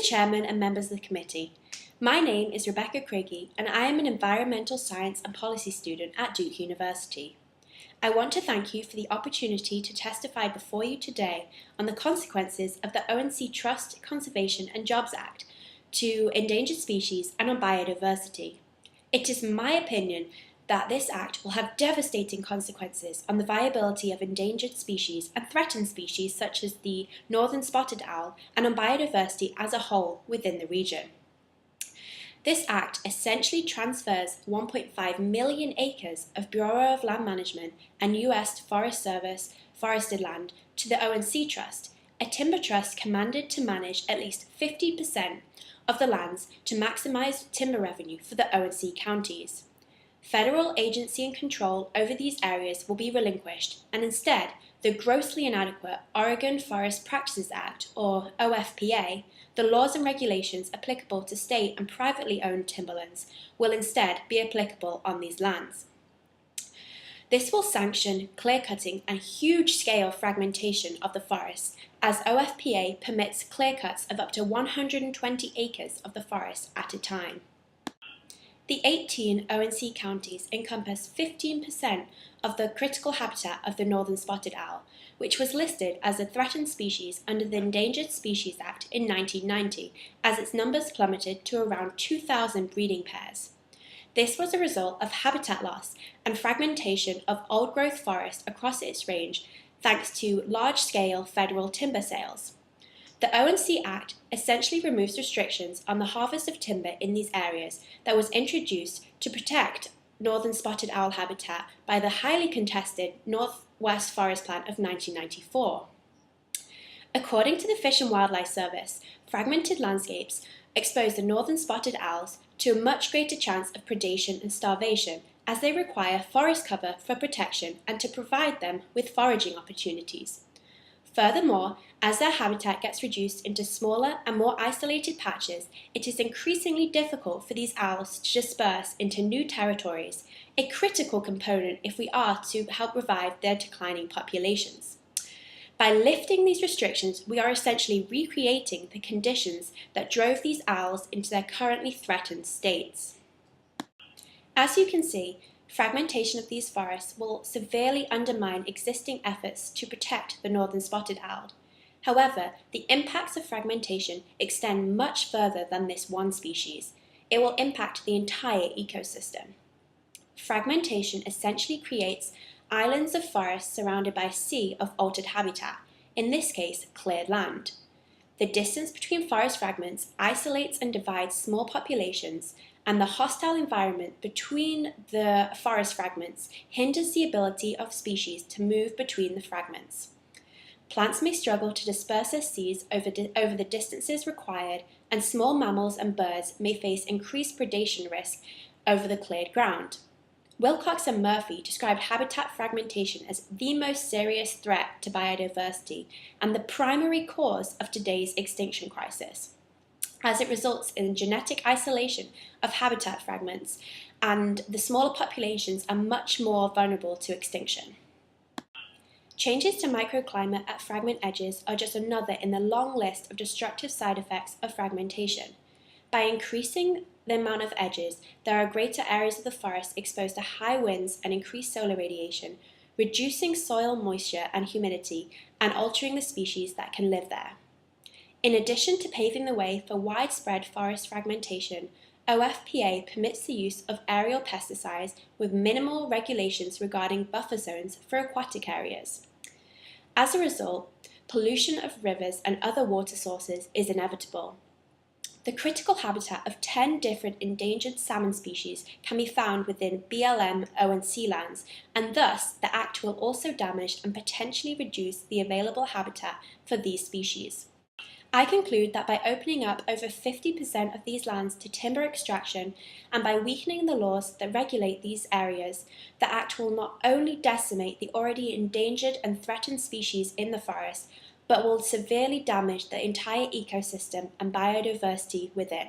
Mr. Chairman and members of the committee, my name is Rebecca Craigie and I am an environmental science and policy student at Duke University. I want to thank you for the opportunity to testify before you today on the consequences of the ONC Trust, Conservation and Jobs Act to endangered species and on biodiversity. It is my opinion that this act will have devastating consequences on the viability of endangered species and threatened species such as the northern spotted owl and on biodiversity as a whole within the region. This act essentially transfers 1.5 million acres of Bureau of Land Management and US Forest Service forested land to the ONC Trust, a timber trust commanded to manage at least 50% of the lands to maximize timber revenue for the ONC counties. Federal agency and control over these areas will be relinquished, and instead, the grossly inadequate Oregon Forest Practices Act, or OFPA, the laws and regulations applicable to state and privately owned timberlands, will instead be applicable on these lands. This will sanction clear-cutting and huge-scale fragmentation of the forests, as OFPA permits clear-cuts of up to 120 acres of the forest at a time. The 18 ONC counties encompass 15% of the critical habitat of the northern spotted owl, which was listed as a threatened species under the Endangered Species Act in 1990, as its numbers plummeted to around 2,000 breeding pairs. This was a result of habitat loss and fragmentation of old-growth forest across its range thanks to large-scale federal timber sales. The ONC Act essentially removes restrictions on the harvest of timber in these areas that was introduced to protect northern spotted owl habitat by the highly contested Northwest Forest Plan of 1994. According to the Fish and Wildlife Service, fragmented landscapes expose the northern spotted owls to a much greater chance of predation and starvation, as they require forest cover for protection and to provide them with foraging opportunities. Furthermore, as their habitat gets reduced into smaller and more isolated patches, it is increasingly difficult for these owls to disperse into new territories, a critical component if we are to help revive their declining populations. By lifting these restrictions, we are essentially recreating the conditions that drove these owls into their currently threatened states. As you can see, fragmentation of these forests will severely undermine existing efforts to protect the northern spotted owl. However, the impacts of fragmentation extend much further than this one species. It will impact the entire ecosystem. Fragmentation essentially creates islands of forest surrounded by a sea of altered habitat, in this case, cleared land. The distance between forest fragments isolates and divides small populations, and the hostile environment between the forest fragments hinders the ability of species to move between the fragments. Plants may struggle to disperse their seeds over the distances required, and small mammals and birds may face increased predation risk over the cleared ground. Wilcox and Murphy described habitat fragmentation as the most serious threat to biodiversity and the primary cause of today's extinction crisis, as it results in genetic isolation of habitat fragments, and the smaller populations are much more vulnerable to extinction. Changes to microclimate at fragment edges are just another in the long list of destructive side effects of fragmentation. By increasing the amount of edges, there are greater areas of the forest exposed to high winds and increased solar radiation, reducing soil moisture and humidity and altering the species that can live there. In addition to paving the way for widespread forest fragmentation, OFPA permits the use of aerial pesticides with minimal regulations regarding buffer zones for aquatic areas. As a result, pollution of rivers and other water sources is inevitable. The critical habitat of 10 different endangered salmon species can be found within BLM ONC lands, and thus the Act will also damage and potentially reduce the available habitat for these species. I conclude that by opening up over 50% of these lands to timber extraction and by weakening the laws that regulate these areas, the Act will not only decimate the already endangered and threatened species in the forest, but will severely damage the entire ecosystem and biodiversity within.